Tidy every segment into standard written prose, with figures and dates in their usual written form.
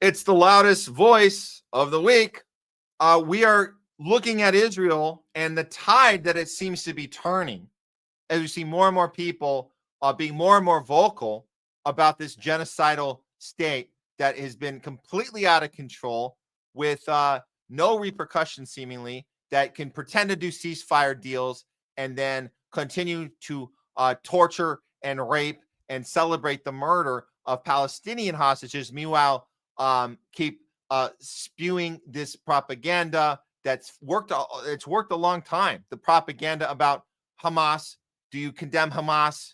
It's the loudest voice of the week. We are looking at Israel and the tide that it seems to be turning as we see more and more people being more and more vocal about this genocidal state that has been completely out of control with no repercussions seemingly, that can pretend to do ceasefire deals and then continue to torture and rape and celebrate the murder of Palestinian hostages. Meanwhile, keep spewing this propaganda that's worked. It's worked a long time. The propaganda about Hamas. Do you condemn Hamas?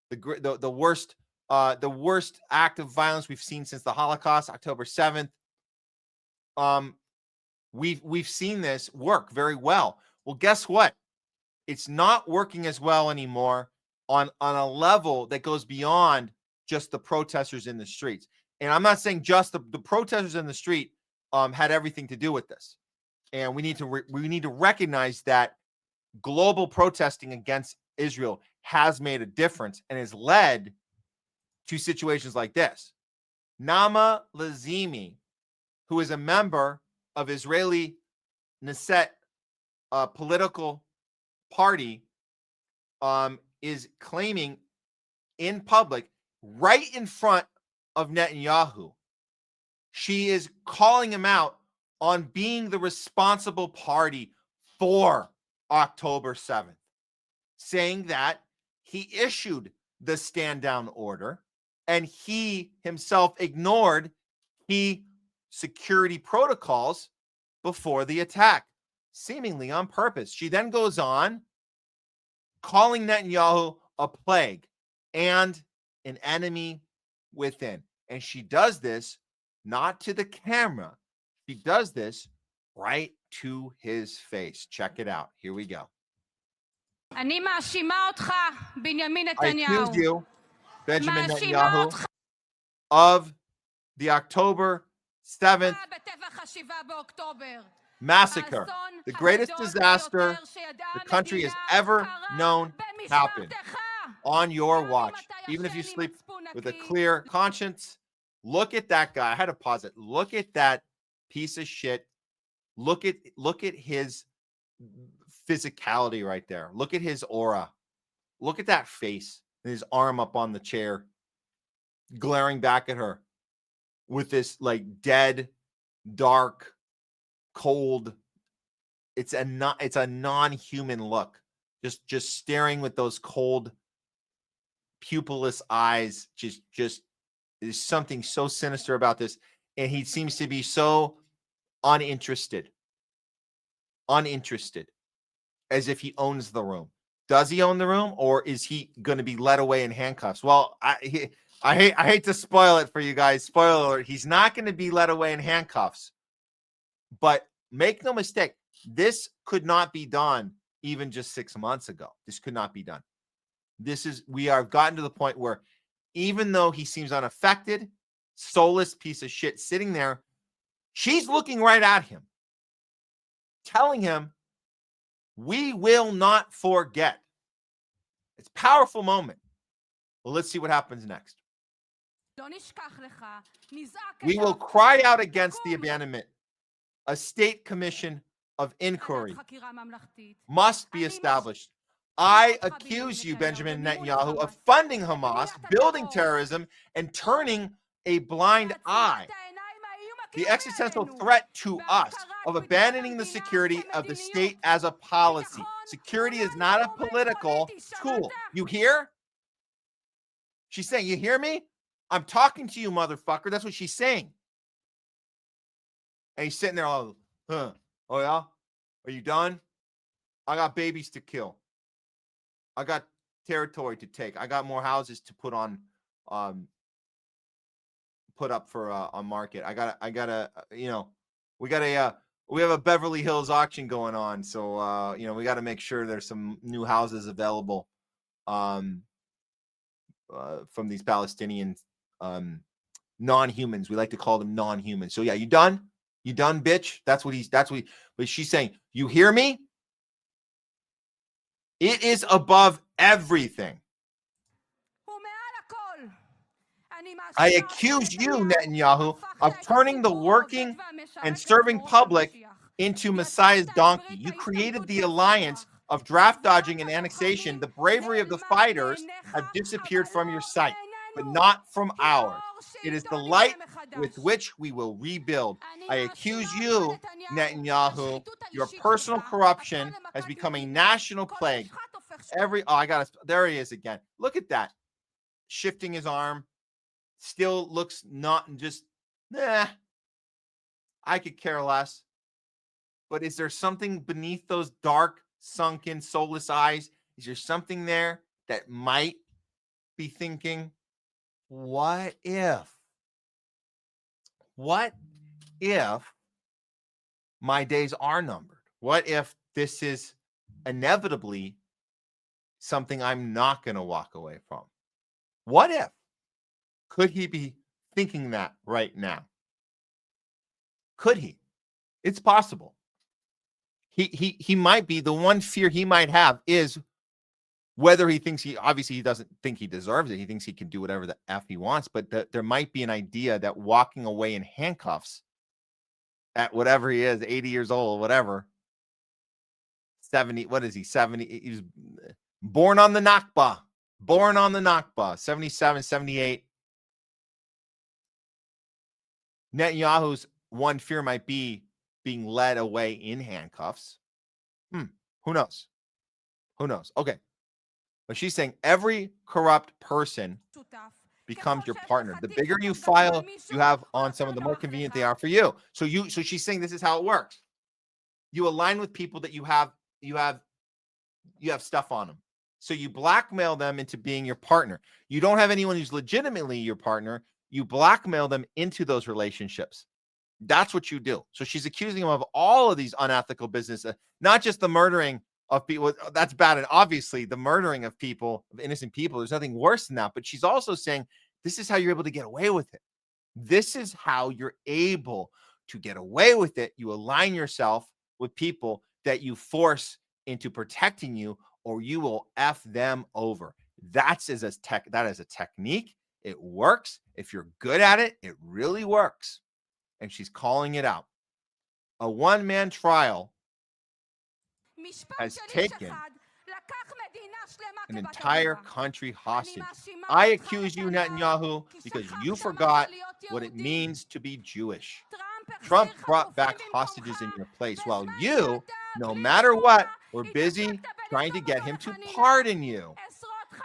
The worst act of violence we've seen since the Holocaust, October 7th. We've seen this work very well. Well, guess what? It's not working as well anymore on a level that goes beyond just the protesters in the streets. And I'm not saying just the protesters in the street had everything to do with this. And we need to recognize that global protesting against Israel has made a difference and has led to situations like this. Nama Lazimi, who is a member of Israeli Knesset political party, is claiming in public, right in front of Netanyahu, she is calling him out on being the responsible party for October 7th, saying that he issued the stand down order and he himself ignored key security protocols before the attack, seemingly on purpose. She then goes on calling Netanyahu a plague and an enemy within. And she does this not to the camera. She does this right to his face. Check it out. Here we go. I accuse you, Benjamin Netanyahu, of the October 7th massacre, the greatest disaster the country has ever known happened on your watch. Even if you sleep with a clear conscience, look at that guy. I had to pause it. Look at that piece of shit. Look at his physicality right there. Look at his aura. Look at that face and his arm up on the chair, glaring back at her with this like dead, dark, cold. It's a non-human look. Just staring with those cold, pupilless eyes. Just there's something so sinister about this, and he seems to be so uninterested, as if he owns the room. Does he own the room, or is he going to be led away in handcuffs? Well, I hate to spoil it for you guys. Spoiler alert: he's not going to be led away in handcuffs. But make no mistake, this could not be done even just 6 months ago. This could not be done. We are gotten to the point where even though he seems unaffected, soulless piece of shit sitting there, she's looking right at him, telling him, we will not forget. It's a powerful moment. Well, let's see what happens next. We will cry out against the abandonment. A state commission of inquiry must be established. I accuse you, Benjamin Netanyahu, of funding Hamas, building terrorism, and turning a blind eye. The existential threat to us of abandoning the security of the state as a policy. Security is not a political tool. You hear? She's saying, you hear me? I'm talking to you, motherfucker. That's what she's saying. And he's sitting there all, oh yeah? Are you done? I got babies to kill. I got territory to take. I got more houses to put on, put up for on market. I gotta, we have a Beverly Hills auction going on. So, we got to make sure there's some new houses available, from these Palestinian, non-humans. We like to call them non-humans. So yeah, you done? You done, bitch? But she's saying, you hear me? It is above everything. I accuse you, Netanyahu, of turning the working and serving public into Messiah's donkey. You created the alliance of draft dodging and annexation. The bravery of the fighters have disappeared from your sight, but not from ours. It is the light with which we will rebuild. I accuse you, Netanyahu, your personal corruption has become a national plague. There he is again. Look at that. Shifting his arm. Still looks not just, I could care less. But is there something beneath those dark, sunken, soulless eyes? Is there something there that might be thinking, what if my days are numbered? What if this is inevitably something I'm not going to walk away from? What if? Could he be thinking that right now? Could he? It's possible. He might be. The one fear he might have is whether he thinks obviously he doesn't think he deserves it. He thinks he can do whatever the F he wants, but there might be an idea that walking away in handcuffs at whatever he is, 80 years old, whatever, 70, what is he, 70? He was born on the Nakba, 77, 78. Netanyahu's one fear might be being led away in handcuffs. Who knows? Okay. But she's saying every corrupt person becomes your partner. The bigger you have on someone, the more convenient they are for you. So she's saying this is how it works. You align with people that you have stuff on them. So you blackmail them into being your partner. You don't have anyone who's legitimately your partner. You blackmail them into those relationships. That's what you do. So she's accusing him of all of these unethical business, not just the murdering of people. That's bad. And obviously the murdering of people, of innocent people, there's nothing worse than that. But she's also saying, this is how you're able to get away with it. This is how you're able to get away with it. You align yourself with people that you force into protecting you, or you will F them over. That is a technique. It works. If you're good at it, it really works. And she's calling it out. A one-man trial has taken an entire country hostage. I accuse you, Netanyahu, because you forgot what it means to be Jewish. Trump brought back hostages in your place, while you, no matter what, were busy trying to get him to pardon you.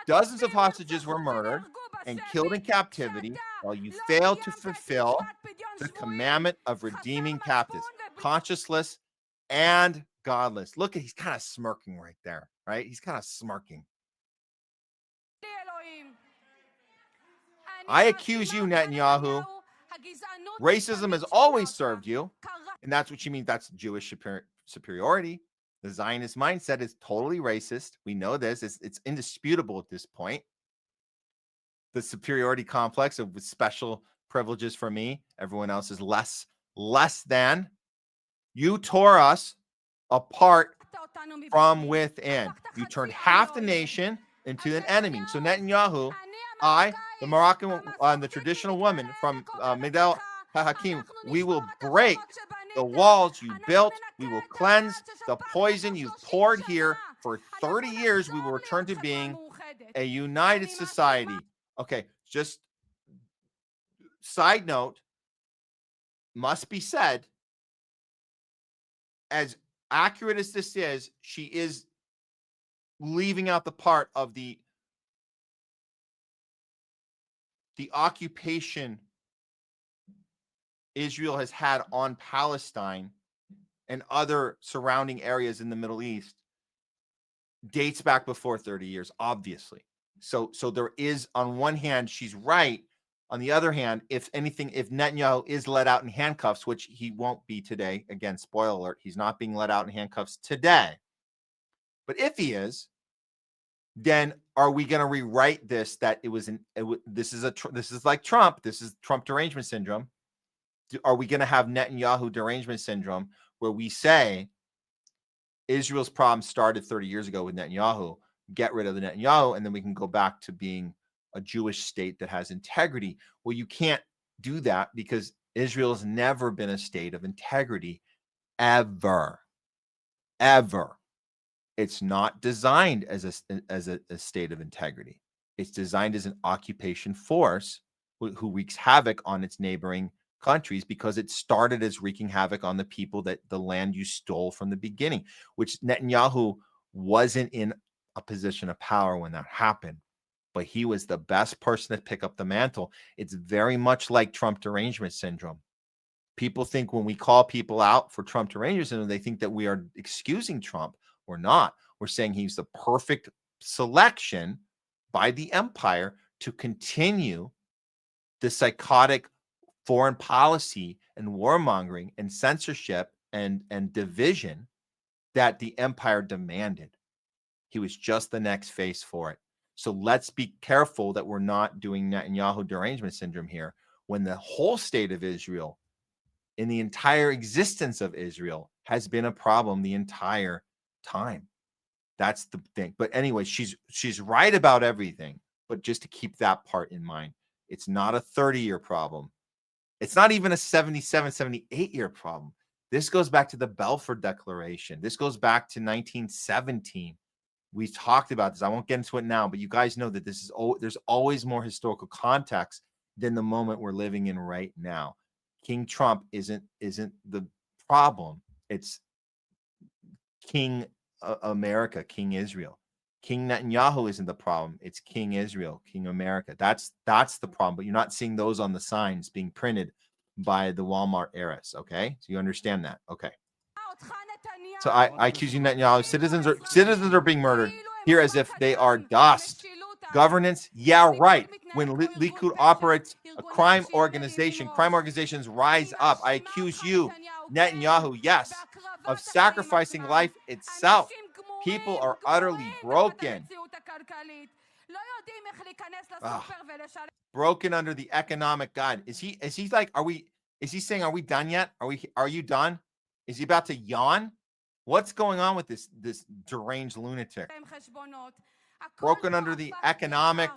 Dozens of hostages were murdered and killed in captivity, while you failed to fulfill the commandment of redeeming captives, conscienceless and godless. Look, he's kind of smirking right there, right? He's kind of smirking. I accuse you, Netanyahu. Racism has always served you, and that's what you mean. That's Jewish superiority. The Zionist mindset is totally racist. We know this. It's indisputable at this point. The superiority complex of special privileges for me. Everyone else is less than. You tore us apart from within. You turned half the nation into an enemy. So Netanyahu, the Moroccan, the traditional woman from Migdal HaHakim, we will break the walls you built. We will cleanse the poison you've poured here. For 30 years, we will return to being a united society. Okay, just side note, must be said, as accurate as this is, she is leaving out the part of the occupation Israel has had on Palestine and other surrounding areas in the Middle East dates back before 30 years, obviously. So there is, on one hand, she's right. On the other hand, if anything, if Netanyahu is let out in handcuffs, which he won't be today, again, spoiler alert, he's not being let out in handcuffs today. But if he is, then are we going to rewrite this? That this is like Trump. This is Trump derangement syndrome. Are we going to have Netanyahu derangement syndrome, where we say Israel's problem started 30 years ago with Netanyahu, get rid of the Netanyahu, and then we can go back to being a Jewish state that has integrity. Well, you can't do that because Israel has never been a state of integrity, ever. It's not designed as a state of integrity. It's designed as an occupation force who wreaks havoc on its neighboring countries because it started as wreaking havoc on the people that the land you stole from the beginning, which Netanyahu wasn't in a position of power when that happened, but he was the best person to pick up the mantle. It's very much like Trump derangement syndrome. People think when we call people out for Trump derangement syndrome, they think that we are excusing Trump. We're not. We're saying he's the perfect selection by the empire to continue the psychotic foreign policy and warmongering and censorship and division that the empire demanded. He was just the next face for it. So let's be careful that we're not doing Netanyahu derangement syndrome here when the whole state of Israel, in the entire existence of Israel, has been a problem the entire time. That's the thing. But anyway, she's right about everything, but just to keep that part in mind. It's not a 30-year problem. It's not even a 77, 78-year problem. This goes back to the Balfour Declaration. This goes back to 1917. We've talked about this. I won't get into it now, but you guys know that this is there's always more historical context than the moment we're living in right now. King Trump isn't the problem. It's King America, King Israel. King Netanyahu isn't the problem. It's King Israel, King America. That's the problem. But you're not seeing those on the signs being printed by the Walmart heiress. Okay, so you understand that. Okay. So I accuse you, Netanyahu. Citizens are being murdered here as if they are dust. Governance, yeah, right. When Likud operates a crime organizations rise up. I accuse you, Netanyahu, yes, of sacrificing life itself. People are utterly broken. Broken under the economic god. Is he like, is he saying, are we done yet? Are you done? Is he about to yawn? What's going on with this deranged lunatic? Broken under the economic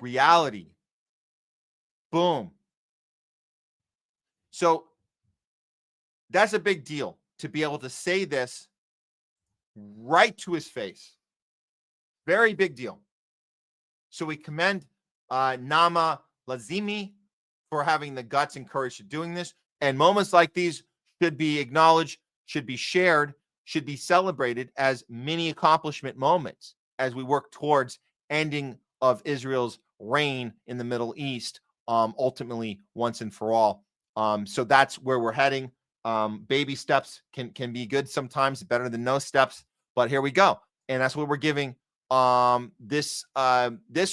reality. Boom. So that's a big deal to be able to say this right to his face. Very big deal. So we commend Nama Lazimi for having the guts and courage to doing this. And moments like these should be acknowledged, should be shared, should be celebrated as mini accomplishment moments as we work towards ending of Israel's reign in the Middle East, ultimately once and for all. So that's where we're heading. Baby steps can be good sometimes, better than no steps. But here we go, and that's what we're giving this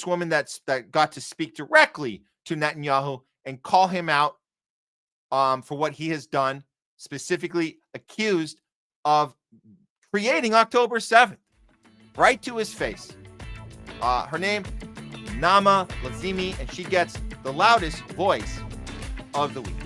woman that got to speak directly to Netanyahu and call him out for what he has done, specifically accused of creating October 7th, right to his face. Her name, Nama Lazimi, and she gets the loudest voice of the week.